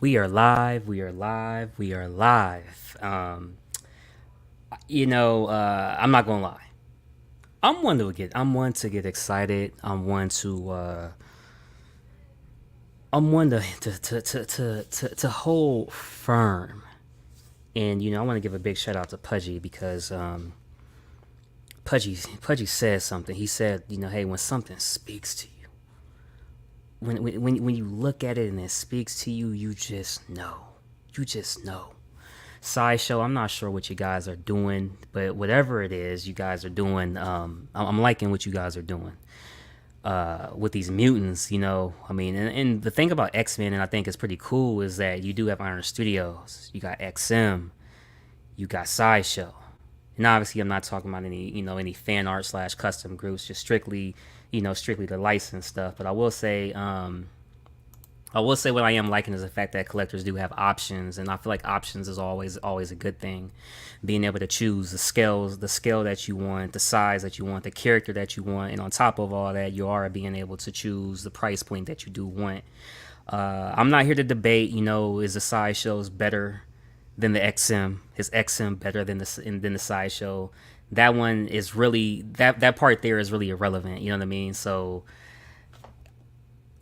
We are live. We are live. We are live. I'm not gonna lie. I'm one to get excited. I'm one to hold firm. And I want to give a big shout out to Pudgy because Pudgy said something. He said, hey, when something speaks to you, when you look at it and it speaks to you, you just know. You just know. Sideshow, I'm not sure what you guys are doing, but whatever it is you guys are doing, I'm liking what you guys are doing with these mutants. And the thing about X-Men, and I think is pretty cool, is that you do have Iron Studios. You got XM, you got Sideshow, and obviously I'm not talking about any fan art slash custom groups, just strictly the licensed stuff. But I will say what I am liking is the fact that collectors do have options, and I feel like options is always a good thing. Being able to choose the scale that you want, the size that you want, the character that you want, and on top of all that, you are being able to choose the price point that you do want. I'm not here to debate. Is the Sideshows better than the XM? Is XM better than the Sideshow? That one is really that part there is really irrelevant. You know what I mean? So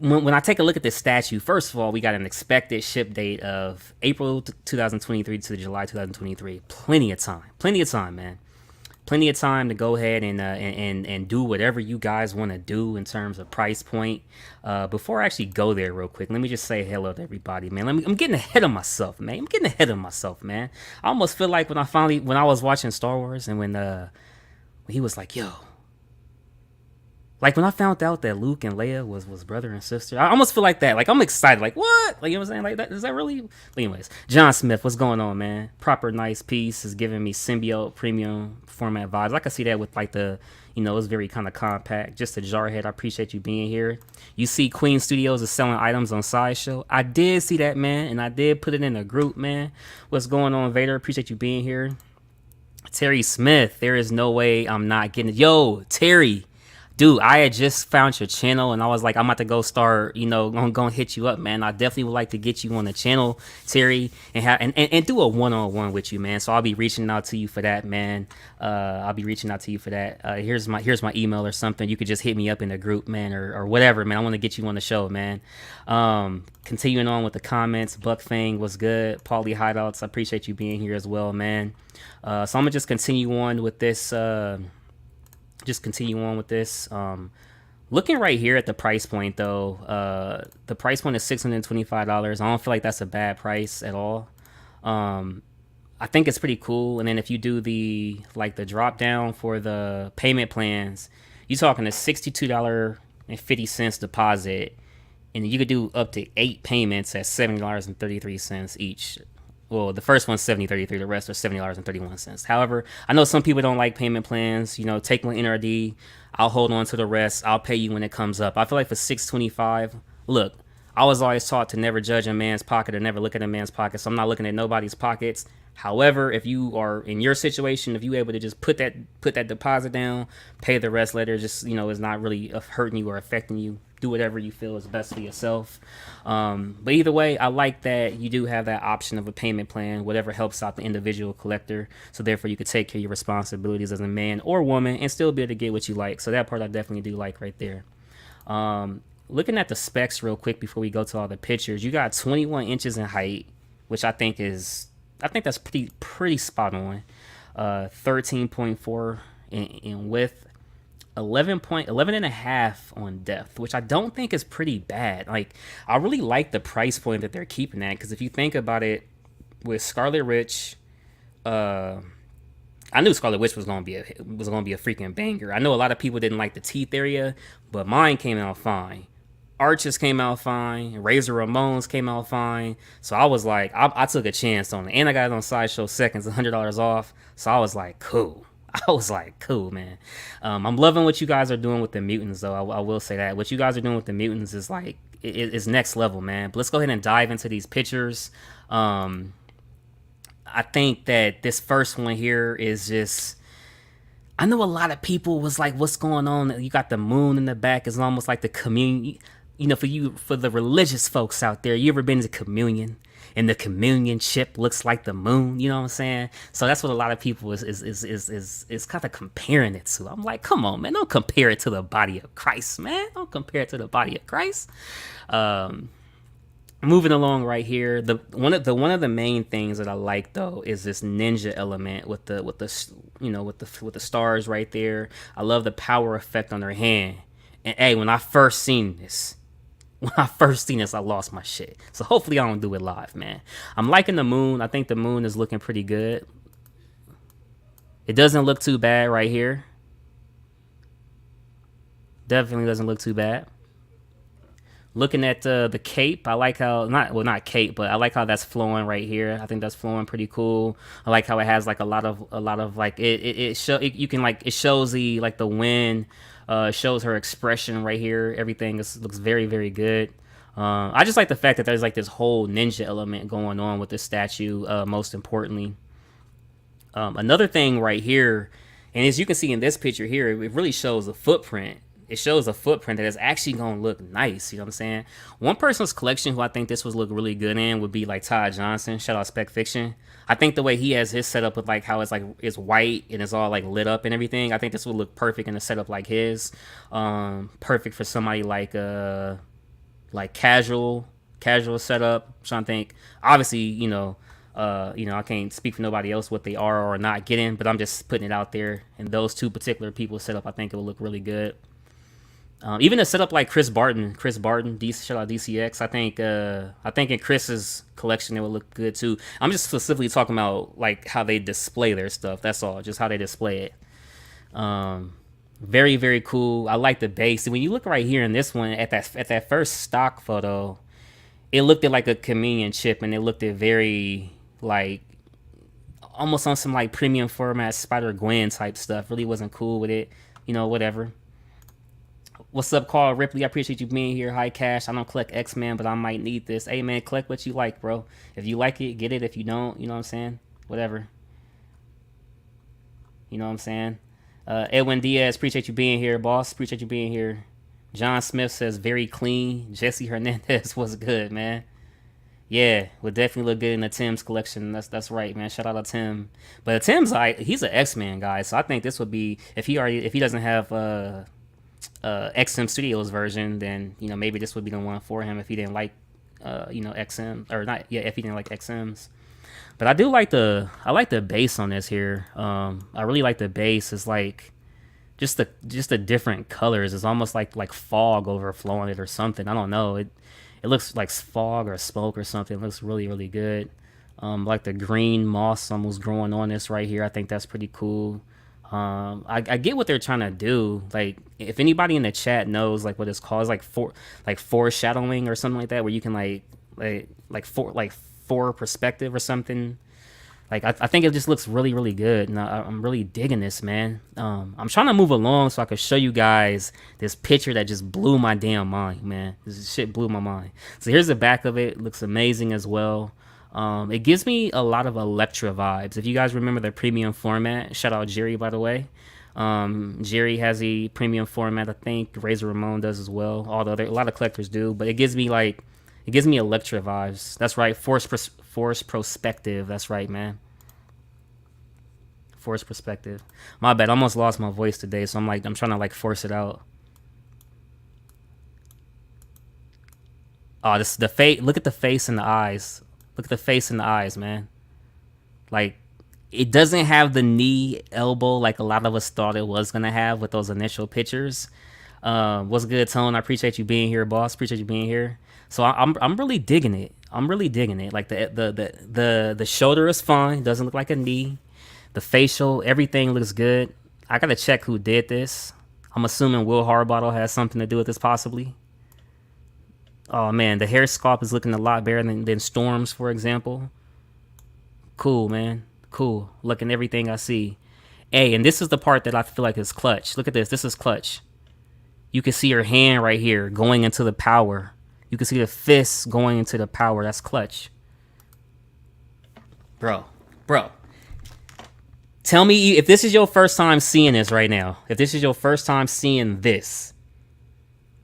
when I take a look at this statue, first of all, we got an expected ship date of April 2023 to July 2023. Plenty of time, man. Plenty of time to go ahead and do whatever you guys want to do in terms of price point. Before I actually go there, real quick, let me just say hello to everybody, man. I'm getting ahead of myself, man. I almost feel like when I was watching Star Wars and when he was like, "Yo." Like when I found out that Luke and Leia was brother and sister, I almost feel like that. Like I'm excited. Like what? Like you know what I'm saying? Like that is that really? But anyways, John Smith, what's going on, man? Proper nice piece is giving me Symbiote Premium Format vibes. I can see that with like it's very kind of compact. Just a jarhead. I appreciate you being here. You see, Queen Studios is selling items on Sideshow. I did see that, man, and I did put it in a group, man. What's going on, Vader? Appreciate you being here. Terry Smith, there is no way I'm not getting it. Yo, Terry. Dude, I had just found your channel and I was like, I'm about to go start, I'm going to hit you up, man. I definitely would like to get you on the channel, Terry, and do a one-on-one with you, man. So I'll be reaching out to you for that, man. Here's my email or something. You could just hit me up in the group, man, or whatever, man. I want to get you on the show, man. Continuing on with the comments, Buck Fang was good. Paulie Hideouts, I appreciate you being here as well, man. So I'm going to just continue on with this, looking right here at the price point, though, the price point is $625. I don't feel like that's a bad price at all. I think it's pretty cool. And then if you do the drop down for the payment plans, you're talking a $62.50 deposit, and you could do up to 8 payments at $70.33 each. Well, the first one's $70.33. The rest are $70.31. However, I know some people don't like payment plans. Take my NRD. I'll hold on to the rest. I'll pay you when it comes up. I feel like for $625, look, I was always taught to never judge a man's pocket or never look at a man's pocket. So I'm not looking at nobody's pockets. However, if you are in your situation, if you able to just put that deposit down, pay the rest later, just is not really hurting you or affecting you. Do whatever you feel is best for yourself. But either way, I like that you do have that option of a payment plan, whatever helps out the individual collector. So therefore, you could take care of your responsibilities as a man or woman and still be able to get what you like. So that part I definitely do like right there. Looking at the specs real quick before we go to all the pictures, you got 21 inches in height, which I think that's pretty spot on. 13.4 in width. 11 and a half on depth, which I don't think is pretty bad. Like, I really like the price point that they're keeping at, because if you think about it, with Scarlet Witch, I knew Scarlet Witch was gonna be a freaking banger. I know a lot of people didn't like the teeth area, but mine came out fine. Arches came out fine. Razor Ramones came out fine. So I was like, I took a chance on it, and I got it on Sideshow Seconds, $100 off. So I was like, cool. Man. I'm loving what you guys are doing with the mutants, though. I will say that what you guys are doing with the mutants is like is next level, man. But let's go ahead and dive into these pictures. I think that this first one here is just. I know a lot of people was like, "What's going on?" You got the moon in the back. It's almost like the communion. For the religious folks out there, you ever been to communion? and the communion chip looks like the moon. You know what I'm saying? So that's what a lot of people is kind of comparing it to. I'm like, come on, man, don't compare it to the body of Christ, man. Don't compare it to the body of Christ. Moving along right here, one of the main things that I like though is this ninja element with the stars right there. I love the power effect on her hand. And hey, when I first seen this, I lost my shit. So hopefully I don't do it live, man. I'm liking the moon. I think the moon is looking pretty good. It doesn't look too bad right here. Definitely doesn't look too bad. Looking at the cape, I like how not cape, but I like how that's flowing right here. I think that's flowing pretty cool. I like how it has like a lot of like it shows the wind, shows her expression right here. Everything looks very very good. I just like the fact that there's like this whole ninja element going on with this statue. Most importantly, another thing right here, and as you can see in this picture here, it really shows a footprint. It shows a footprint that is actually going to look nice. You know what I'm saying? One person's collection who I think this would look really good in would be like Todd Johnson. Shout out Spec Fiction. I think the way he has his setup with like how it's white and it's all like lit up and everything. I think this would look perfect in a setup like his. Perfect for somebody like casual setup. I'm trying to think. Obviously, I can't speak for nobody else what they are or not getting, but I'm just putting it out there. And those two particular people's setup, I think it will look really good. Even a setup like Chris Barton, shout out DCX. I think in Chris's collection it would look good too. I'm just specifically talking about like how they display their stuff. That's all, just how they display it. Very very cool. I like the base. And when you look right here in this one at that first stock photo, it looked at like a communion chip, and it looked at very like almost on some like premium format Spider-Gwen type stuff. Really wasn't cool with it. Whatever. What's up, Carl Ripley? I appreciate you being here. Hi, Cash. I don't collect X-Men, but I might need this. Hey, man, collect what you like, bro. If you like it, get it. If you don't, you know what I'm saying? Whatever. You know what I'm saying? Edwin Diaz, appreciate you being here, boss. Appreciate you being here. John Smith says, very clean. Jesse Hernandez was good, man. Yeah, would definitely look good in the Tim's collection. That's right, man. Shout out to Tim. But Tim's he's an X-Men guy, so I think this would be if he doesn't have XM Studios version, then maybe this would be the one for him if he didn't like XM or not. Yeah, if he didn't like XMs. But I like the base on this here. I really like the base. It's like just the different colors. It's almost like fog overflowing it or something. I don't know. It looks like fog or smoke or something. It looks really really good. Like the green moss almost growing on this right here. I think that's pretty cool. I get what they're trying to do. Like, if anybody in the chat knows like what it's called, it's like foreshadowing or something like that, where you can like for perspective or something. Like, I think it just looks really really good, and I'm really digging this, man. I'm trying to move along so I can show you guys this picture that just blew my damn mind, man. This shit blew my mind. So here's the back of it. It looks amazing as well. It gives me a lot of Elektra vibes. If you guys remember the premium format, shout out Jerry, by the way. Jerry has a premium format. I think Razor Ramon does as well. Although a lot of collectors do, but it gives me Elektra vibes. That's right. Force Prospective. That's right, man. Force Perspective. My bad. I almost lost my voice today, so I'm trying to like force it out. Oh, the face. Look at the face and the eyes. Look at the face and the eyes, man. Like, it doesn't have the knee elbow like a lot of us thought it was gonna have with those initial pictures. What's good, Tone? I appreciate you being here, boss. Appreciate you being here. So I'm really digging it. I'm really digging it. Like the shoulder is fine. Doesn't look like a knee. The facial, everything looks good. I gotta check who did this. I'm assuming Will Harbottle has something to do with this, possibly. Oh man, the hair sculpt is looking a lot better than Storm's, for example. Cool, man. Cool. Looking everything I see. Hey, and this is the part that I feel like is clutch. Look at this. This is clutch. You can see her hand right here going into the power. You can see the fists going into the power. That's clutch. Bro. Tell me if this is your first time seeing this right now. If this is your first time seeing this,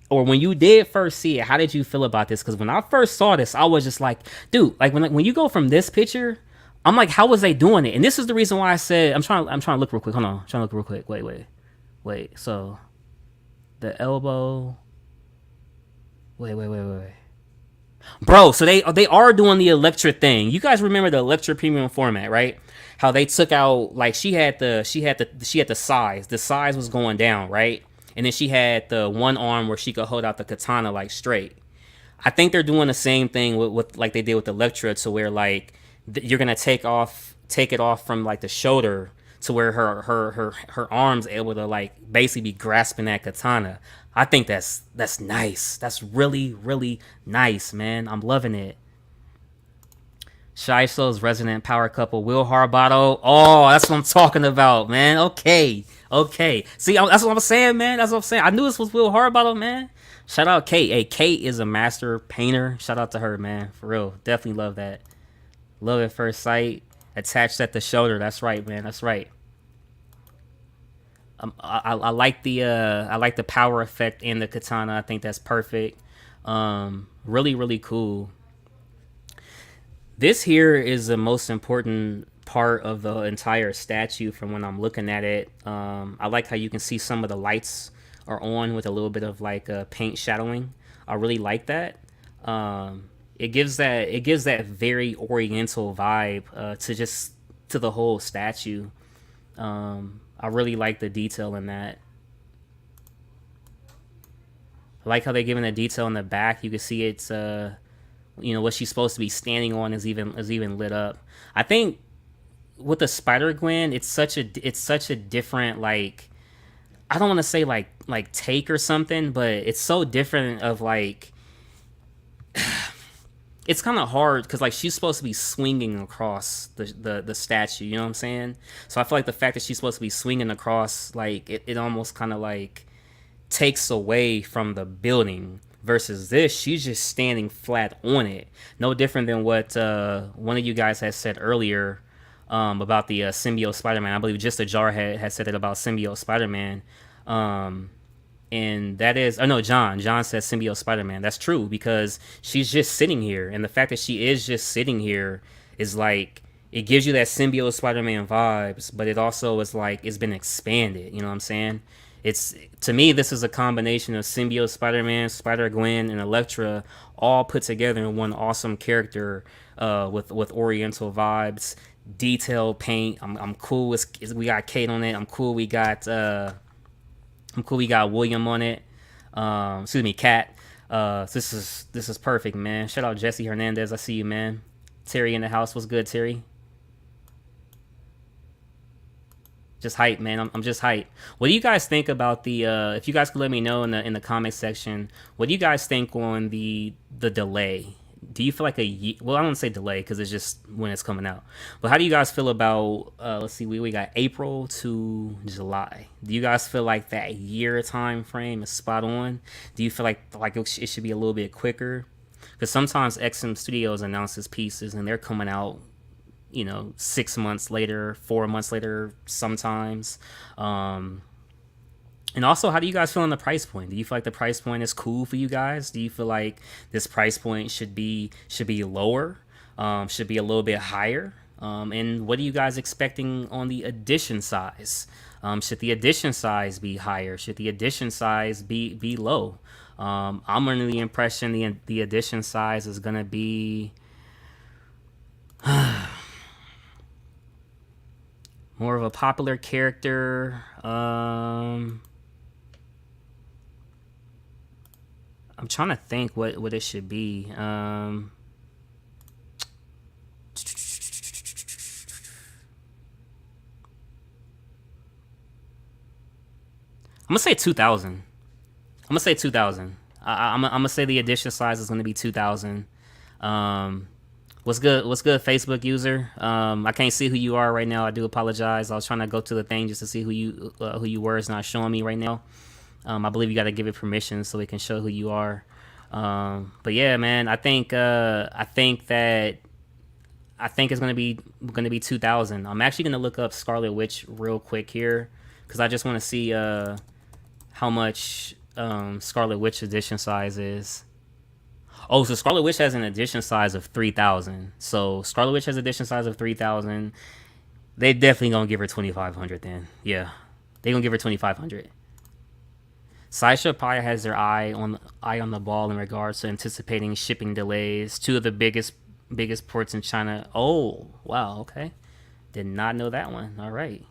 or when you did first see it, how did you feel about this? Because when I first saw this, I was just like, dude, like when you go from this picture, I'm like, how was they doing it? And this is the reason why I said I'm trying to look real quick. Hold on, I'm trying to look real quick. Wait. So the elbow. Wait. Bro, so they are doing the Electra thing. You guys remember the Electra Premium Format, right? How they took out, like, she had the size. The size was going down, right? And then she had the one arm where she could hold out the katana like straight. I think they're doing the same thing with like they did with Electra, to where like you're gonna take it off from like the shoulder to where her arms able to like basically be grasping that katana. I think that's nice. That's really nice, man. I'm loving it. Shiso's resident power couple, Will Harbotto. Oh, that's what I'm talking about, man. Okay. See, that's what I'm saying, man. That's what I'm saying. I knew this was Will Harbotto, man. Shout out Kate. Hey, Kate is a master painter. Shout out to her, man. For real. Definitely love that. Love at first sight. Attached at the shoulder. That's right, man. That's right. I like the power effect in the katana. I think that's perfect. Really cool. This here is the most important part of the entire statue from when I'm looking at it. I like how you can see some of the lights are on with a little bit of like paint shadowing. I really like that. It gives that very oriental vibe to the whole statue. I really like the detail in that. I like how they're giving the detail in the back. You can see it's what she's supposed to be standing on is even lit up. I think with the Spider Gwen, it's such a different, like, I don't want to say like take or something, but it's so different of like it's kind of hard because like she's supposed to be swinging across the statue, you know what I'm saying? So I feel like the fact that she's supposed to be swinging across, like it almost kind of like takes away from the building. Versus this, she's just standing flat on it. No different than what one of you guys had said earlier about the symbiote Spider-Man. I believe just a jar had said it about symbiote Spider-Man. And that is, oh no, John says symbiote Spider-Man. That's true, because she's just sitting here, and the fact that she is just sitting here is like, it gives you that symbiote Spider-Man vibes, but it also is like it's been expanded, you know what I'm saying? It's, to me, this is a combination of symbiote Spider-Man, Spider-Gwen, and Elektra all put together in one awesome character with oriental vibes, detailed paint. I'm cool with, we got Kate on it. I'm cool we got William on it. Excuse me, Kat. This is perfect, man. Shout out Jesse Hernandez. I see you, man. Terry in the house. What's good, Terry? Just hype, man. I'm just hype. What do you guys think about the? If you guys could let me know in the comment section, what do you guys think on the delay? Do you feel like well, I don't say delay because it's just when it's coming out. But how do you guys feel about? Let's see, we got April to July. Do you guys feel like that year time frame is spot on? Do you feel like it should be a little bit quicker? Because sometimes XM Studios announces pieces and they're coming out, 6 months later, 4 months later, sometimes. And also, how do you guys feel on the price point? Do you feel like the price point is cool for you guys? Do you feel like this price point should be lower? Should be a little bit higher? And what are you guys expecting on the edition size? Should the edition size be higher? Should the edition size be low? I'm under the impression the edition size is gonna be more of a popular character. I'm trying to think what it should be. I'm gonna say 2,000. I'm gonna say 2,000. I'm gonna say the edition size is gonna be 2,000. What's good, Facebook user? I can't see who you are right now. I do apologize. I was trying to go to the thing just to see who you were. It's not showing me right now. I believe you got to give it permission so it can show who you are. But yeah, man, I think it's gonna be 2,000. I'm actually gonna look up Scarlet Witch real quick here because I just want to see how much Scarlet Witch edition size is. Oh, so Scarlet Witch has an edition size of 3,000. So Scarlet Witch has edition size of 3,000. They definitely gonna give her 2,500 then. Yeah, they gonna give her 2,500. Sideshow probably has their eye on the ball in regards to anticipating shipping delays. Two of the biggest ports in China. Oh, wow, okay. Did not know that one. All right.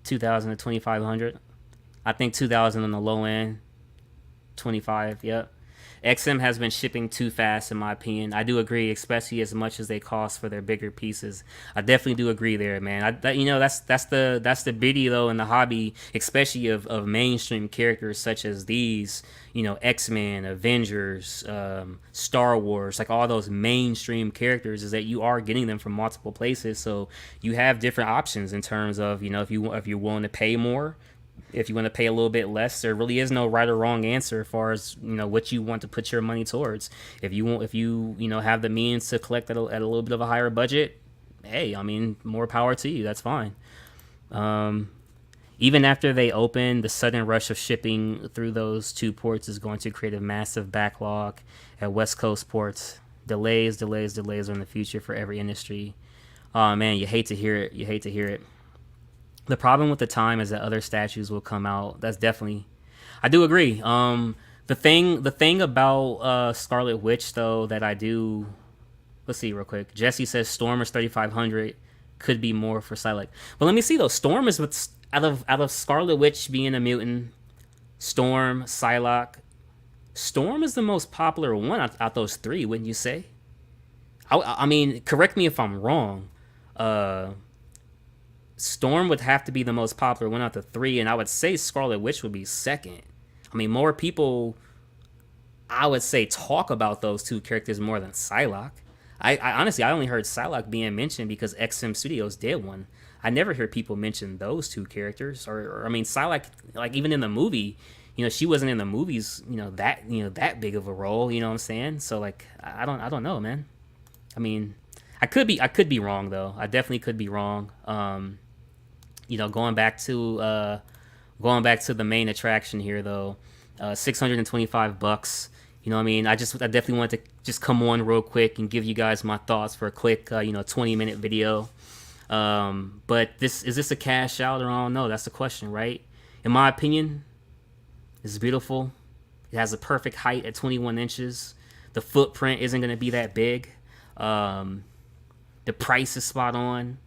2,000 to 2,500. I think 2,000 on the low end. 25, yep. XM has been shipping too fast, in my opinion. I do agree, especially as much as they cost for their bigger pieces. I definitely do agree there, man. That's the beauty though in the hobby, especially of mainstream characters such as these. X-Men, Avengers, Star Wars, like all those mainstream characters, is that you are getting them from multiple places. So you have different options in terms of if you're willing to pay more, if you want to pay a little bit less. There really is no right or wrong answer as far as what you want to put your money towards. If you have the means to collect at a little bit of a higher budget, hey, I mean, more power to you. That's fine. Even after they open, the sudden rush of shipping through those two ports is going to create a massive backlog at West Coast ports. Delays are in the future for every industry. Oh man, you hate to hear it. The problem with the time is that other statues will come out. That's definitely, I do agree. The thing about Scarlet Witch though that I do, let's see real quick. Jesse says Storm is 3,500, could be more for Psylocke. But let me see though. Storm is with out of Scarlet Witch being a mutant, Storm, Psylocke. Storm is the most popular one out those three, wouldn't you say? I mean, correct me if I'm wrong. Storm would have to be the most popular one out the three, and I would say Scarlet Witch would be second. I mean, more people, I would say, talk about those two characters more than Psylocke. I honestly, I only heard Psylocke being mentioned because XM Studios did one. I never hear people mention those two characters, or I mean, Psylocke, like even in the movie, she wasn't in the movies, that big of a role. You know what I'm saying? So like, I don't know, man. I mean, I could be wrong though. I definitely could be wrong. Going back to the main attraction here though, $625. You know what I mean? I definitely wanted to just come on real quick and give you guys my thoughts for a quick 20-minute video. But is this a cash out, or I don't know? That's the question, right? In my opinion, it's beautiful. It has a perfect height at 21 inches. The footprint isn't going to be that big. The price is spot on.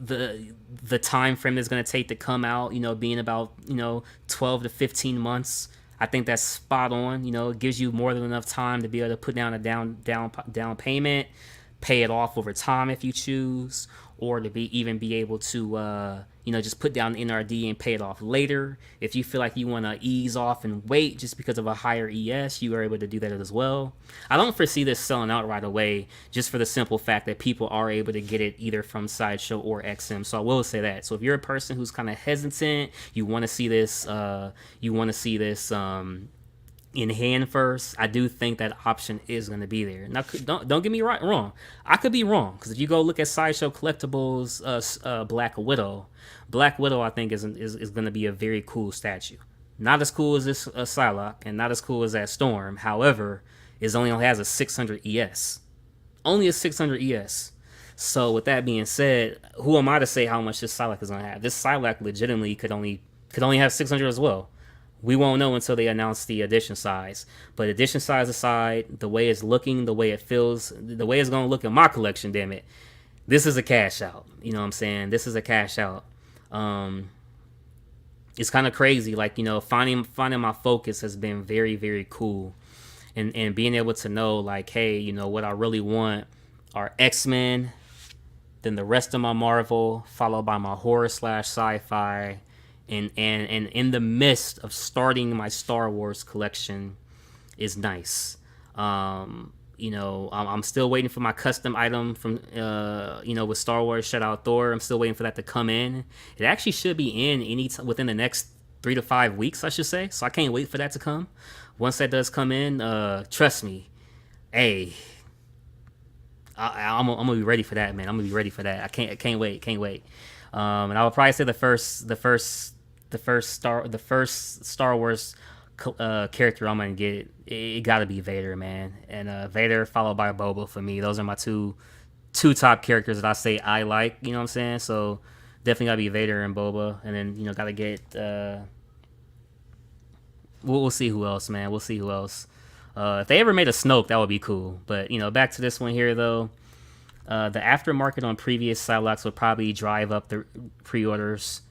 The time frame that's going to take to come out, being about 12 to 15 months. I think that's spot on. It gives you more than enough time to be able to put down a down payment, pay it off over time if you choose, or to be able to just put down the NRD and pay it off later. If you feel like you want to ease off and wait just because of a higher ES, you are able to do that as well. I don't foresee this selling out right away, just for the simple fact that people are able to get it either from Sideshow or XM. So I will say that. So if you're a person who's kind of hesitant, you want to see this, in hand first, I do think that option is going to be there. Now, don't get me wrong. I could be wrong, because if you go look at Sideshow Collectibles, Black Widow, I think is going to be a very cool statue. Not as cool as this Psylocke, and not as cool as that Storm. However, it only has a 600 ES. Only a 600 ES. So with that being said, who am I to say how much this Psylocke is going to have? This Psylocke legitimately could only have 600 as well. We won't know until they announce the edition size. But edition size aside, the way it's looking, the way it feels, the way it's going to look in my collection, damn it, this is a cash out. You know what I'm saying? This is a cash out. It's kind of crazy. Like, finding my focus has been very, very cool. And being able to know, like, hey, what I really want are X-Men, then the rest of my Marvel, followed by my horror / sci-fi, and in the midst of starting my Star Wars collection is nice. I'm still waiting for my custom item from with Star Wars Shout Out Thor. I'm still waiting for that to come in. It actually should be in within the next 3 to 5 weeks, I should say. So I can't wait for that to come. Once that does come in, trust me, hey, I'm gonna be ready for that, man. I'm gonna be ready for that. I can't wait. And I would probably say the first the first Star Wars character I'm gonna get, it gotta be Vader, man. And Vader followed by Boba for me. Those are my two top characters that I say I like. You know what I'm saying? So definitely gotta be Vader and Boba, and then gotta get. We'll see who else, man. We'll see who else. If they ever made a Snoke, that would be cool. But back to this one here though. The aftermarket on previous Psylocks would probably drive up the pre-orders.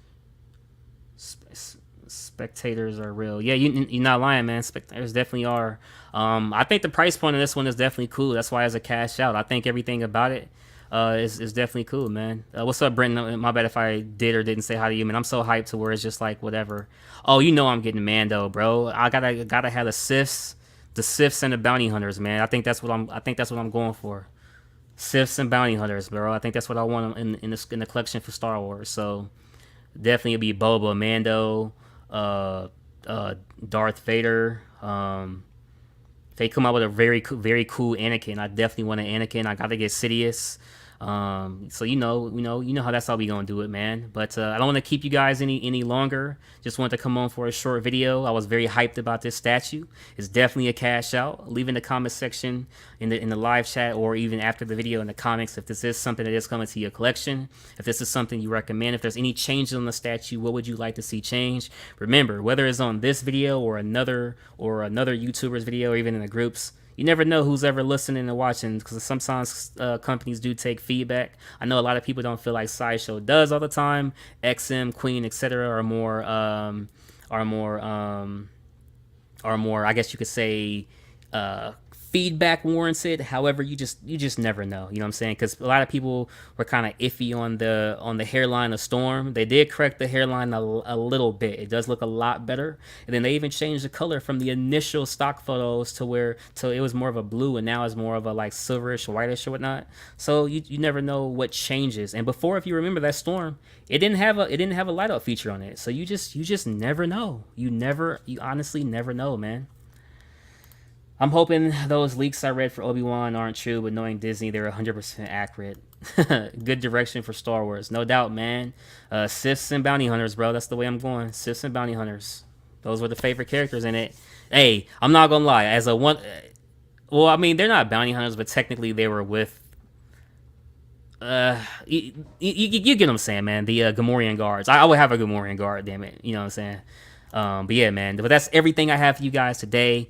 Spectators are real. Yeah, you're not lying, man. Spectators definitely are. I think the price point of this one is definitely cool. That's why it's a cash out. I think everything about it is definitely cool, man. What's up, Brenton? My bad if I did or didn't say hi to you, man. I'm so hyped to where it's just like whatever. Oh, I'm getting Mando, bro. I gotta have the Siths and the bounty hunters, man. I think that's what I'm going for. Siths and bounty hunters, bro. I think that's what I want in the collection for Star Wars. So definitely it'll be Boba, Mando, Darth Vader. If they come out with a very cool Anakin, I definitely want an Anakin. I gotta get Sidious. So how that's how we gonna do it, man. But I don't want to keep you guys any longer. Just wanted to come on for a short video. I was very hyped about this statue. It's definitely a cash out. Leave in the comment section in the live chat, or even after the video in the comments, if this is something that is coming to your collection, if this is something you recommend, if there's any changes on the statue, what would you like to see change? Remember, whether it's on this video or another YouTuber's video, or even in the groups, you never know who's ever listening and watching, because sometimes companies do take feedback. I know a lot of people don't feel like Sideshow does all the time. XM, Queen, etc. are more, I guess you could say, feedback warranted. However, you just never know. You know what I'm saying? Because a lot of people were kind of iffy on the hairline of Storm. They did correct the hairline a little bit. It does look a lot better. And then they even changed the color from the initial stock photos to it was more of a blue, and now it's more of a like silverish, whitish or whatnot. So you never know what changes. And before, if you remember that Storm, it didn't have a light up feature on it. So you just never know. You honestly never know, man. I'm hoping those leaks I read for Obi-Wan aren't true, but knowing Disney, they're 100% accurate. Good direction for Star Wars, no doubt, man. Siths and bounty hunters, bro. That's the way I'm going. Siths and bounty hunters. Those were the favorite characters in it. Hey, I'm not gonna lie. Well, I mean, they're not bounty hunters, but technically they were with. You get what I'm saying, man. The Gamorrean guards. I would have a Gamorrean guard, damn it. You know what I'm saying? But yeah, man. But that's everything I have for you guys today.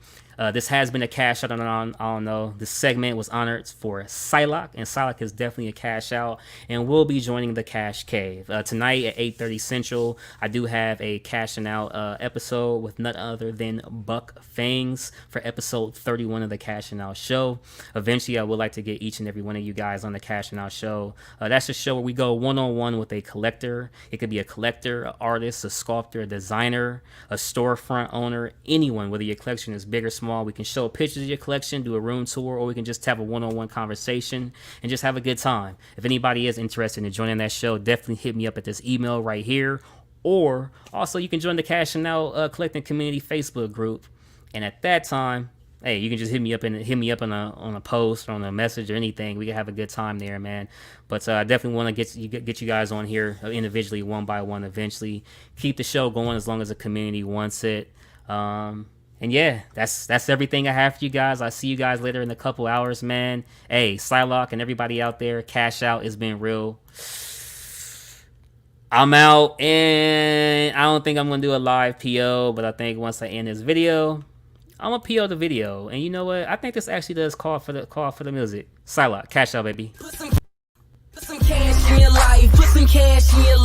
This has been a cash out. I don't know. This segment was honored for Psylocke, and Psylocke is definitely a cash out, and we'll be joining the Cash Cave tonight at 8:30 Central. I do have a cashing out episode with none other than Buck Fangs for episode 31 of the Cashing Out Show. Eventually, I would like to get each and every one of you guys on the Cashing Out Show. That's a show where we go one-on-one with a collector. It could be a collector, an artist, a sculptor, a designer, a storefront owner, anyone, whether your collection is big or small. We can show pictures of your collection, do a room tour, or we can just have a one-on-one conversation and just have a good time. If anybody is interested in joining that show, definitely hit me up at this email right here. Or also you can join the Cashing Out Collecting Community Facebook group. And at that time, hey, you can just hit me up on a post or on a message or anything. We can have a good time there, man. But I definitely want to get you guys on here individually, one by one, eventually. Keep the show going as long as the community wants it. And yeah, that's everything I have for you guys. I'll see you guys later in a couple hours, man. Hey, Psylocke and everybody out there, cash out. It's been real. I'm out, and I don't think I'm going to do a live PO, but I think once I end this video, I'm going to PO the video. And you know what? I think this actually does call for the music. Psylocke, cash out, baby. Put some cash in your life. Put some cash in your life.